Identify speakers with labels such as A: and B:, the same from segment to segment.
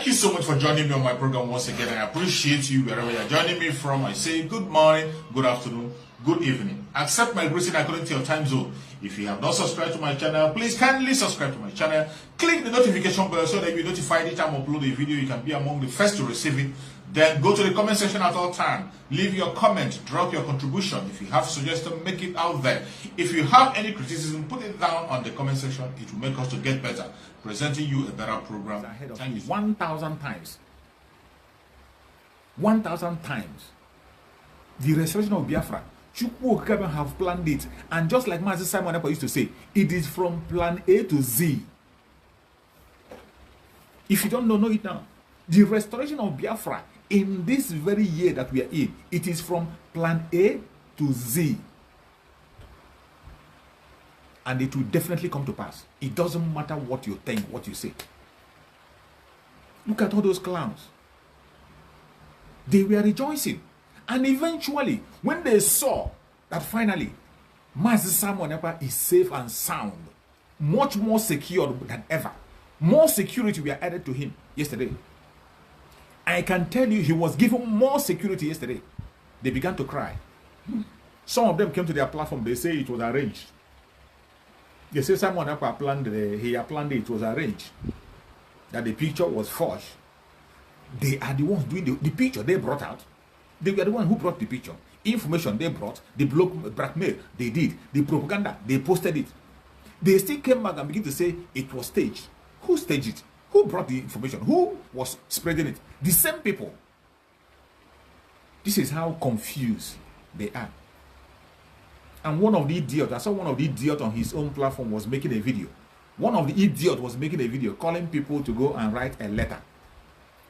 A: you so much for joining me on my program once again. I appreciate you wherever you're joining me from. I say good morning, good afternoon, good evening. Accept my greeting according to your time zone. If you have not subscribed to my channel, please kindly subscribe to my channel. Click the notification bell so that you'll be notified each time I upload a video. You can be among the first to receive it. Then go to the comment section at all time. Leave your comment, drop your contribution. If you have suggestions, make it out there. If you have any criticism, put it down on the comment section. It will make us to get better, presenting you a better program.
B: Thank you. 1,000 times. 1,000 times. The restoration of Biafra. Chukwu Okeke have planned it. And just like Master Simon Ekpa used to say, it is from plan A to Z. If you don't know it now. The restoration of Biafra in this very year that we are in, it is from plan A to Z. And it will definitely come to pass. It doesn't matter what you think, what you say. Look at all those clowns. They were rejoicing. And eventually, when they saw that finally, Mazi Simon Ekpa is safe and sound, much more secure than ever, more security were added to him yesterday. I can tell you he was given more security yesterday. They began to cry. Some of them came to their platform. They say it was arranged. They say someone planned it. It was arranged. That the picture was forged. They are the ones doing the picture they brought out. They were the ones who brought the picture. Information they brought. The blackmail they did. The propaganda they posted it. They still came back and began to say it was staged. Who staged it? Who brought the information? Who was spreading it? The same people. This is how confused they are. And one of the idiots, I saw one of the idiots on his own platform was making a video. One of the idiots was making a video calling people to go and write a letter.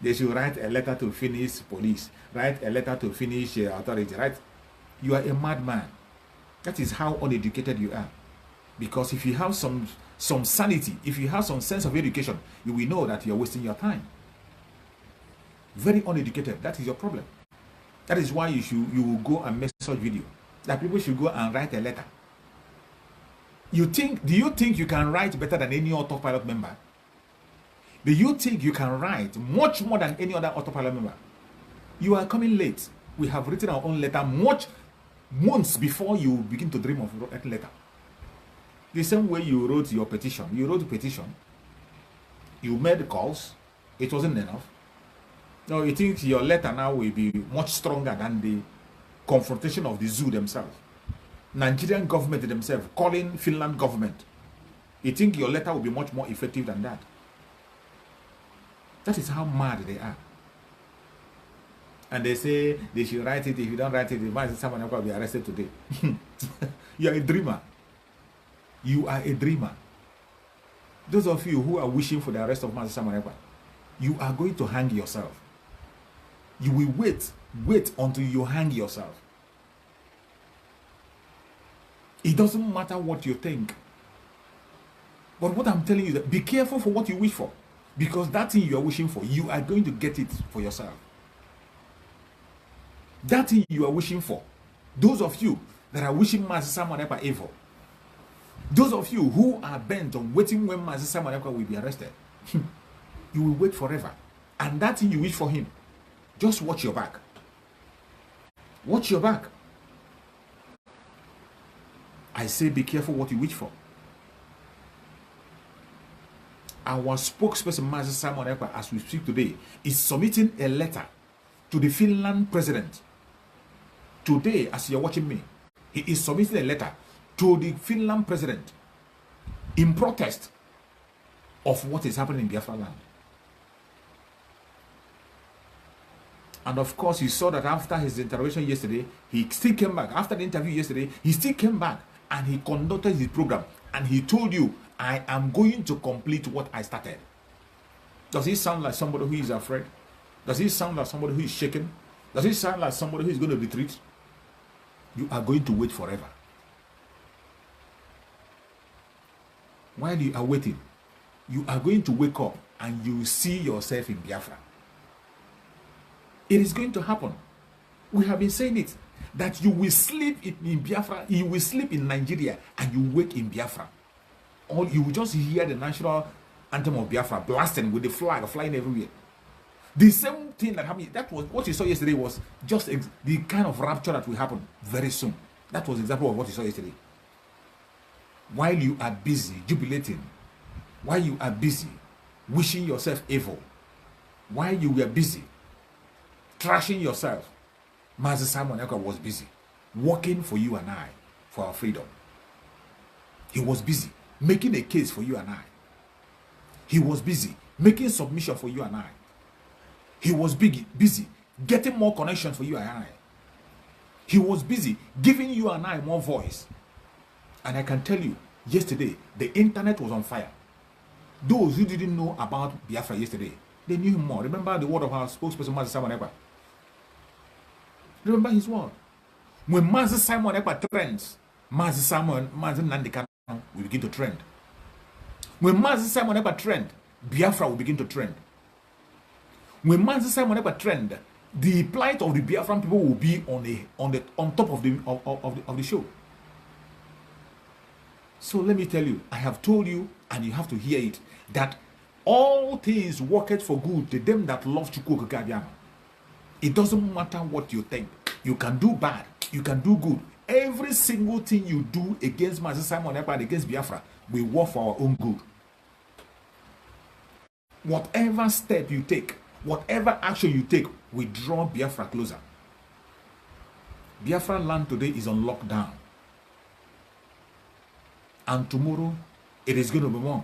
B: They should write a letter to Finnish police. Write a letter to Finnish authority. Right? You are a madman. That is how uneducated you are. Because if you have some sanity, if you have some sense of education, you will know that you are wasting your time. Very uneducated. That is your problem. That is why you will go and make such video. That people should go and write a letter. Do you think you can write better than any autopilot member? Do you think you can write much more than any other autopilot member? You are coming late. We have written our own letter much months before you begin to dream of writing letter. The same way you wrote your petition. You wrote a petition. You made calls. It wasn't enough. Now you think your letter now will be much stronger than the confrontation of the zoo themselves. Nigerian government themselves calling Finland government. You think your letter will be much more effective than that. That is how mad they are. And they say they should write it. If you don't write it, someone will be arrested today. You are a dreamer. You are a dreamer. Those of you who are wishing for the arrest of Mazi Simon Ekpa, you are going to hang yourself. You will wait until you hang yourself. It doesn't matter what you think. But what I'm telling you is that be careful for what you wish for. Because that thing you are wishing for, you are going to get it for yourself. That thing you are wishing for, those of you that are wishing Mazi Simon Ekpa evil, those of you who are bent on waiting when Mazi Simon Ekpa will be arrested, you will wait forever. And that thing you wish for him, just watch your back. Watch your back. I say be careful what you wish for. Our spokesperson, Mazi Simon Ekpa, as we speak today, is submitting a letter to the Finland president. Today, as you're watching me, he is submitting a letter to the Finland president in protest of what is happening in Biafra land. And of course, you saw that after his intervention yesterday, he still came back. After the interview yesterday, he still came back and he conducted his program. And he told you, I am going to complete what I started. Does he sound like somebody who is afraid? Does he sound like somebody who is shaken? Does he sound like somebody who is going to retreat? You are going to wait forever. While you are waiting, you are going to wake up and you will see yourself in Biafra. It is going to happen. We have been saying it, that you will sleep in Biafra, you will sleep in Nigeria, and you wake in Biafra. Or you will just hear the national anthem of Biafra blasting with the flag flying everywhere. The same thing that happened, that was what you saw yesterday, was just the kind of rapture that will happen very soon. That was example of what you saw yesterday. While you are busy jubilating, while you are busy wishing yourself evil, while you were busy trashing yourself, Master Simon Ekpa was busy working for you and I, for our freedom. He was busy making a case for you and I. He was busy making submission for you and I. He was busy getting more connection for you and I. He was busy giving you and I more voice. And I can tell you, yesterday, the internet was on fire. Those who didn't know about Biafra yesterday, they knew him more. Remember the word of our spokesperson, Master Simon Ekpa. Remember his word. When Master Simon Ekpa trends, Master Nandika will begin to trend. When Master Simon Ekpa trend, Biafra will begin to trend. When Master Simon Ekpa trend, the plight of the Biafran people will be on top of the show. So let me tell you, I have told you, and you have to hear it, that all things worketh for good to them that love Chukwu Okike Abiama. It doesn't matter what you think. You can do bad, you can do good. Every single thing you do against Master Simon Ekpa and against Biafra will work for our own good. Whatever step you take, whatever action you take, will draw Biafra closer. Biafra land today is on lockdown. And tomorrow, it is going to be more.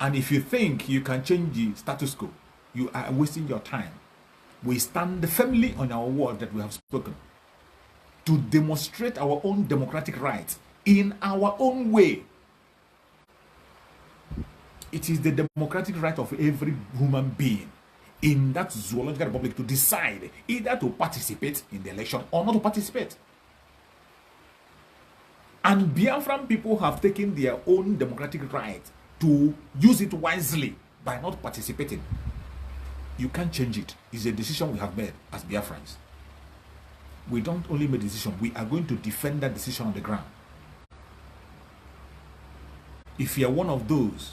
B: And if you think you can change the status quo, you are wasting your time. We stand firmly on our word that we have spoken to demonstrate our own democratic rights in our own way. It is the democratic right of every human being in that zoological republic to decide either to participate in the election or not to participate. And Biafran people have taken their own democratic right to use it wisely by not participating. You can't change it. It's a decision we have made as Biafrans. We don't only make a decision, we are going to defend that decision on the ground. If you are one of those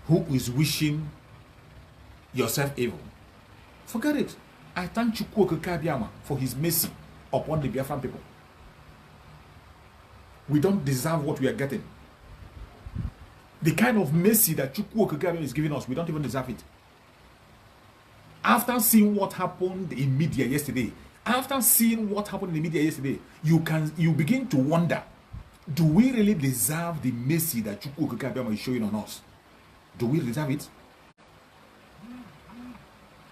B: who is wishing yourself evil, forget it. I thank Chukwu Okike Abiama for his mercy upon the Biafran people. We don't deserve what we are getting. The kind of mercy that Chukwu Okike Abiama is giving us, we don't even deserve it. After seeing what happened in media yesterday, you begin to wonder, do we really deserve the mercy that Chukwu Okike Abiama is showing on us? Do we deserve it?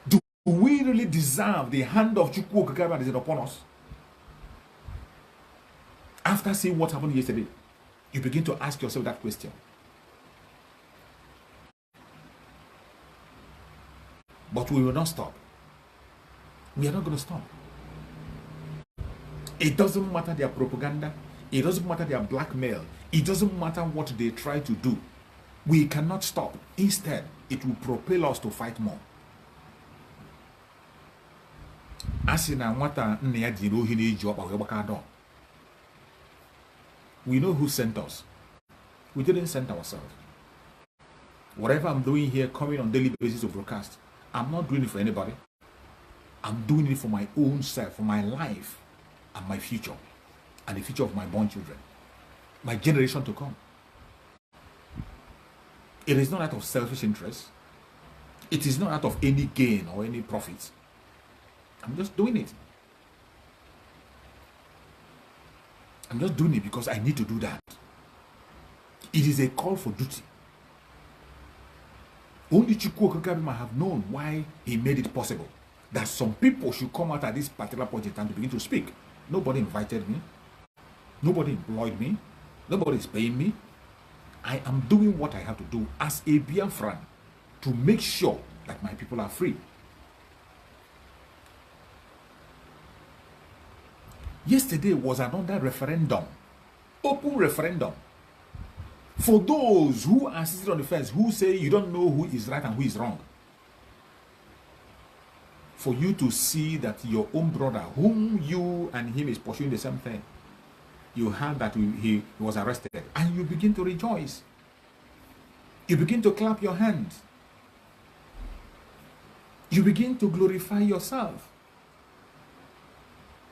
B: Do we really deserve the hand of Chukwu Okike Abiama that is upon us? After seeing what happened yesterday, you begin to ask yourself that question. But we will not stop. We are not going to stop. It doesn't matter their propaganda. It doesn't matter their blackmail. It doesn't matter what they try to do. We cannot stop. Instead, it will propel us to fight more. We know who sent us. We didn't send ourselves. Whatever I'm doing here, coming on daily basis of broadcast, I'm not doing it for anybody. I'm doing it for my own self, for my life and my future, and the future of my born children, my generation to come. It is not out of selfish interest. It is not out of any gain or any profit. I'm just doing it. I'm just doing it because I need to do that. It is a call for duty. Only Chukwu Okike Abiama have known why he made it possible that some people should come out at this particular point in time to begin to speak. Nobody invited me. Nobody employed me. Nobody is paying me. I am doing what I have to do as a Biafran to make sure that my people are free. Yesterday was another referendum, open referendum. For those who are sitting on the fence, who say you don't know who is right and who is wrong. For you to see that your own brother, whom you and him is pursuing the same thing, you heard that he was arrested, and you begin to rejoice. You begin to clap your hands. You begin to glorify yourself.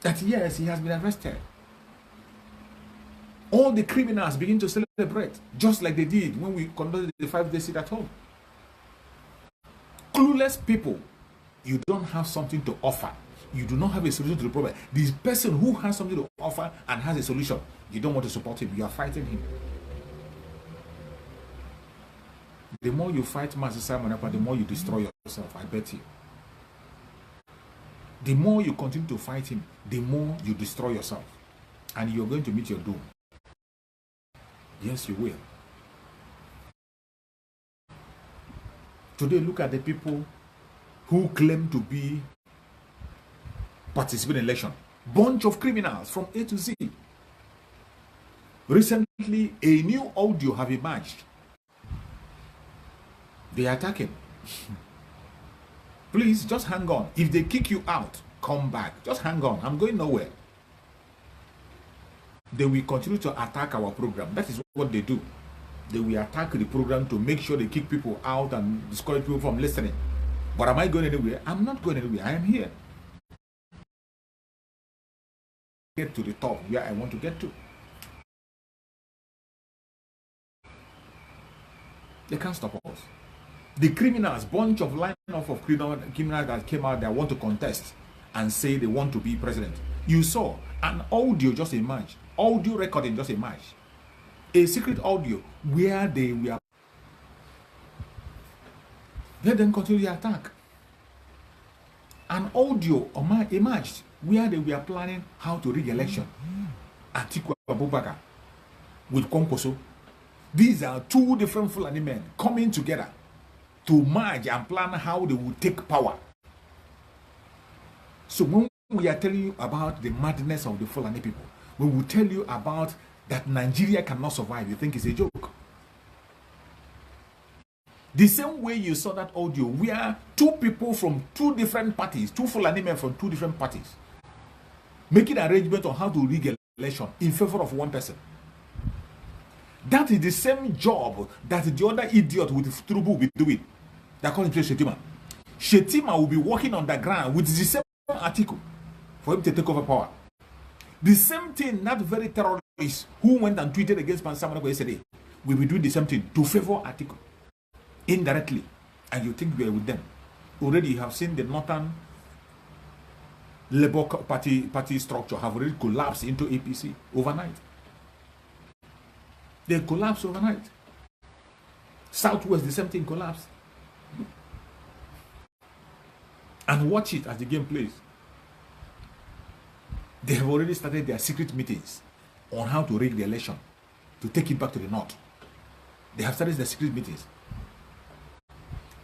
B: That yes, he has been arrested. All the criminals begin to celebrate, just like they did when we conducted the 5-day sit at home. Clueless people, you don't have something to offer. You do not have a solution to the problem. This person who has something to offer and has a solution, you don't want to support him. You are fighting him. The more you fight Master Simon Ekpa, the more you destroy yourself, I bet you. The more you continue to fight him, the more you destroy yourself. And you're going to meet your doom. Yes, you will. Today, look at the people who claim to be participating in election. Bunch of criminals from A to Z. Recently, a new audio have emerged. They are attacking. Please, just hang on. If they kick you out, come back. Just hang on. I'm going nowhere. They will continue to attack our program. That is what they do. They will attack the program to make sure they kick people out and discourage people from listening. But am I going anywhere? I'm not going anywhere. I am here. Get to the top where I want to get to. They can't stop us. The criminals, bunch of line-up of criminals that came out that want to contest and say they want to be president. You saw an audio just emerged. Audio recording just emerged. A secret audio where they were. Let them continue the attack. An audio emerged where they were planning how to rig election. Atiku Abubakar with Konkoso. These are two different Fulani men coming together to merge and plan how they will take power. So when we are telling you about the madness of the Fulani people, we will tell you about that Nigeria cannot survive. You think it's a joke. The same way you saw that audio where two people from two different parties, two Fulani men from two different parties, making arrangement on how to rig election in favor of one person. That is the same job that the other idiot with Trubu will be doing. They call him Shetima. Shetima will be working on the ground with the same article for him to take over power. The same thing, that very terrorist who went and tweeted against Pansamanako yesterday, will be doing the same thing to favor article indirectly. And you think we are with them. Already you have seen the Northern Labour Party structure have already collapsed into APC overnight. They collapsed overnight. Southwest, the same thing collapsed. And watch it as the game plays. They have already started their secret meetings on how to rig the election, to take it back to the north. They have started their secret meetings.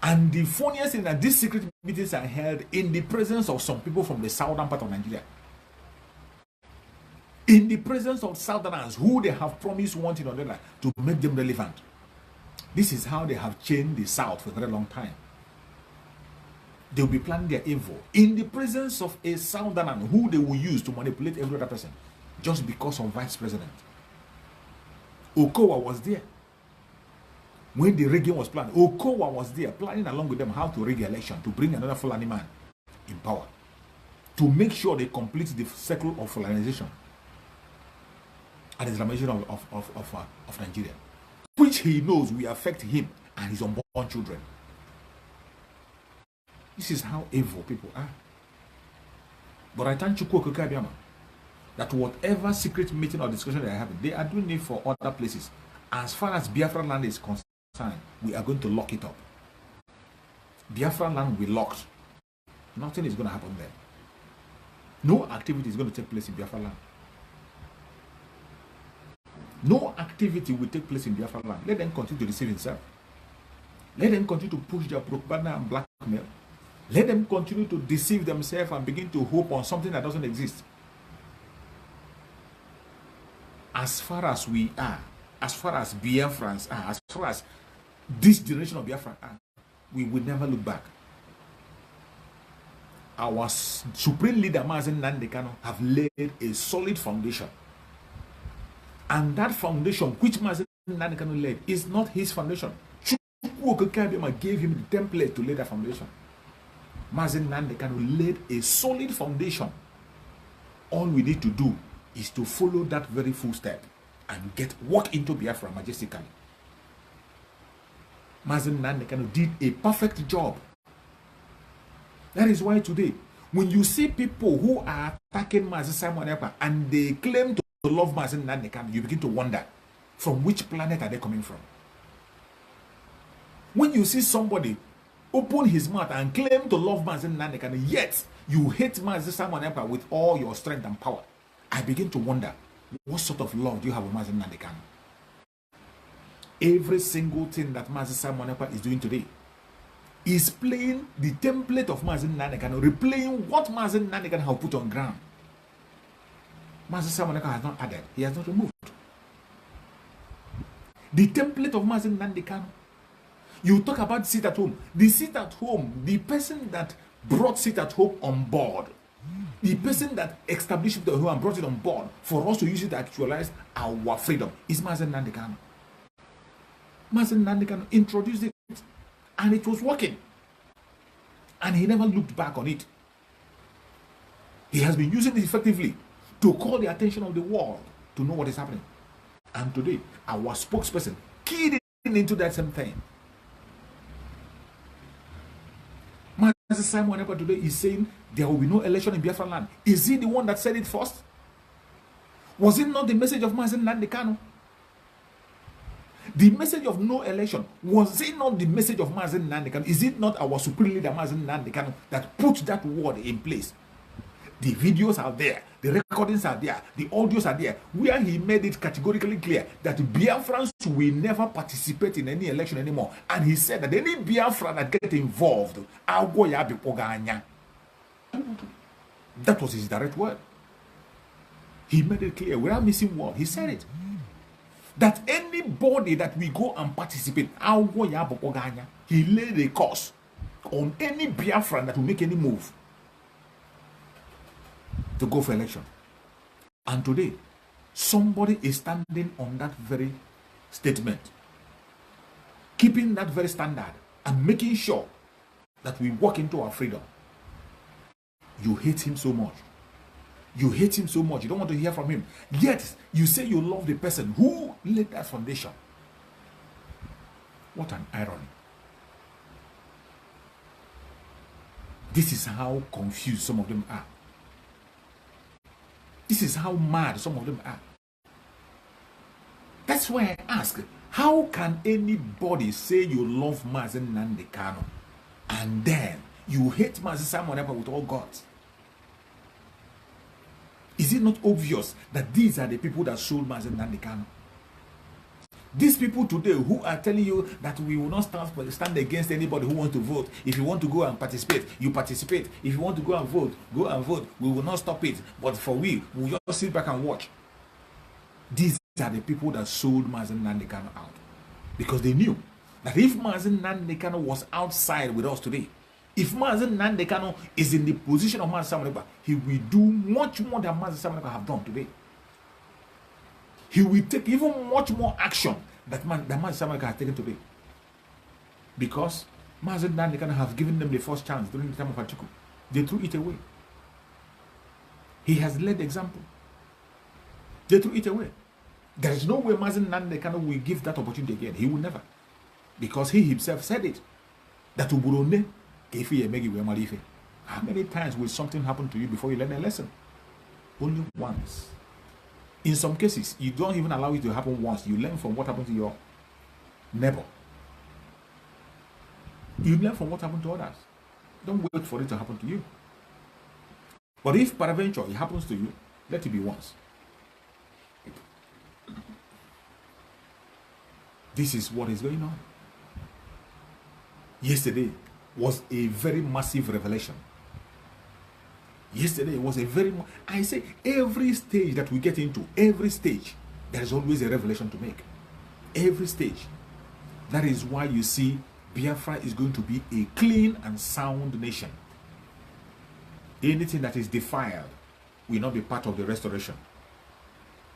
B: And the funniest thing that these secret meetings are held in the presence of some people from the southern part of Nigeria. In the presence of Southerners who they have promised one thing or another to make them relevant. This is how they have changed the South for a very long time. They will be planning their evil in the presence of a Southerner who they will use to manipulate every other person just because of vice president. Okowa was there. When the rigging was planned, Okowa was there planning along with them how to rig the election to bring another Fulani man in power. To make sure they complete the cycle of Fulanization and the Islamization of Nigeria, which he knows will affect him and his unborn children. This is how evil people are. But I thank Chukwu Okeke that whatever secret meeting or discussion they are having, they are doing it for other places. As far as Biafra land is concerned, we are going to lock it up. Biafra land will be locked. Nothing is going to happen there. No activity is going to take place in Biafra land. No activity will take place in Biafra land. Let them continue to deceive themselves. Let them continue to push their propaganda and blackmail. Let them continue to deceive themselves and begin to hope on something that doesn't exist. As far as we are, as far as Biafrans are, as far as this generation of Biafran are, we will never look back. Our supreme leader, Mazen Nandekano, have laid a solid foundation. And that foundation, which Mazen Nandekano laid, is not his foundation. Chukwu Okeke gave him the template to lay that foundation. Mazen Nnamdi Kanu laid a solid foundation. All we need to do is to follow that very full step and walk into Biafra majestically. Mazen Nnamdi Kanu did a perfect job. That is why today, when you see people who are attacking Mazen Simon Ekpa and they claim to love Mazen Nnamdi Kanu, you begin to wonder, from which planet are they coming from? When you see somebody open his mouth and claim to love Mazen Nnamdi Kanu, yet you hate Mazen Simon Ekpa with all your strength and power, I begin to wonder, what sort of love do you have with Mazen Nnamdi Kanu? Every single thing that Mazen Simon Ekpa is doing today is playing the template of Mazen Nnamdi Kanu, replaying what Mazen Nnamdi Kanu have put on ground. Mazen Simon Ekpa has not added, he has not removed. The template of Mazen Nnamdi Kanu. You talk about sit at home. The sit at home, the person that brought sit at home on board, the person that established it at home and brought it on board for us to use it to actualize our freedom is Mazen Nnamdi Kanu. Mazen Nnamdi Kanu introduced it and it was working. And he never looked back on it. He has been using it effectively to call the attention of the world to know what is happening. And today, our spokesperson keyed into that same thing. Mazen Simon Ekpa today is saying there will be no election in Biafra land. Is he the one that said it first? Was it not the message of Mazen Nnamdi Kanu? The message of no election, was it not the message of Mazen Nnamdi Kanu? Is it not our supreme leader Mazen Nnamdi Kanu that put that word in place? The videos are there, the recordings are there, the audios are there, where he made it categorically clear that Biafrans will never participate in any election anymore. And he said that any Biafran that get involved, that was his direct word. He made it clear, without missing word, he said it. That anybody that we go and participate, he laid a curse on any Biafran that will make any move to go for election. And today, somebody is standing on that very statement, keeping that very standard and making sure that we walk into our freedom. You hate him so much. You hate him so much. You don't want to hear from him. Yet, you say you love the person who laid that foundation. What an irony. This is how confused some of them are. This is how mad some of them are. That's why I ask, how can anybody say you love Mazen Nnamdi Kanu and then you hate Mazen Simon Ekpa with all guts? Is it not obvious that these are the people that sold Mazen Nnamdi Kanu? These people today who are telling you that we will not stand against anybody who wants to vote. If you want to go and participate, you participate. If you want to go and vote, go and vote. We will not stop it. But for we'll just sit back and watch. These are the people that sold Mazen Nnamdi Kanu out. Because they knew that if Mazen Nnamdi Kanu was outside with us today, if Mazen Nnamdi Kanu is in the position of Mazen Simon Ekpa, he will do much more than Mazen Simon Ekpa have done today. He will take even much more action that Mazen Simon Ekpa has taken today. Because Mazen Nnamdi Kanu have given them the first chance during the time of Atiku. They threw it away. He has led the example. They threw it away. There is no way Mazen Nnamdi Kanu will give that opportunity again. He will never. Because he himself said it. That Uburone, how many times will something happen to you before you learn a lesson? Only once. In some cases, you don't even allow it to happen once. You learn from what happened to your neighbor. You learn from what happened to others. Don't wait for it to happen to you. But if peradventure it happens to you, let it be once. This is what is going on. Yesterday was a very massive revelation. Yesterday was a very, I say every stage that we get into, every stage, there is always a revelation to make. Every stage. That is why you see Biafra is going to be a clean and sound nation. Anything that is defiled will not be part of the restoration.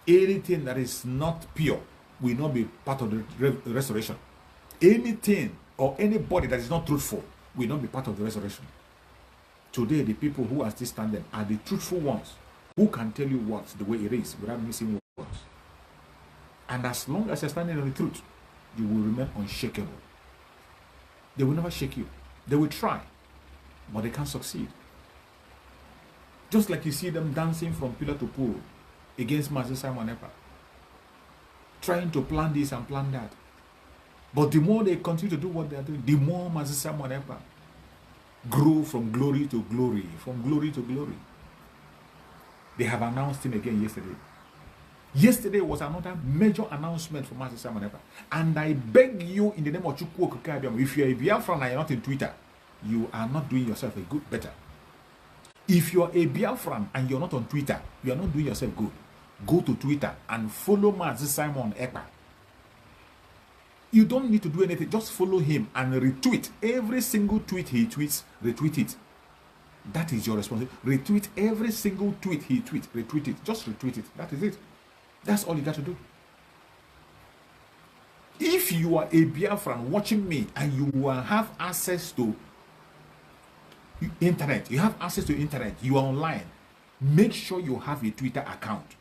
B: Anything that is not pure will not be part of the restoration. Anything or anybody that is not truthful will not be part of the restoration. Today, the people who are still standing are the truthful ones who can tell you what the way it is without missing words. And as long as you're standing on the truth, you will remain unshakable. They will never shake you. They will try, but they can't succeed. Just like you see them dancing from pillar to pole against Master Simon Ekpa, trying to plan this and plan that. But the more they continue to do what they are doing, the more Master Simon Ekpa grow from glory to glory, from glory to glory. They have announced him again yesterday. Yesterday was another major announcement for Master Simon Ekpa. And I beg you in the name of Chukwu Okike, if you are a Biafran and you're not in Twitter, you are not doing yourself a good better. If you're a Biafran and you're not on Twitter, you are not doing yourself good. Go to Twitter and follow Master Simon Ekpa. You don't need to do anything. Just follow him and retweet. Every single tweet he tweets, retweet it. That is your responsibility. Retweet every single tweet he tweets. Retweet it. Just retweet it. That is it. That's all you got to do. If you are a Biafran watching me and you will have access to internet, you have access to internet, you are online, make sure you have a Twitter account.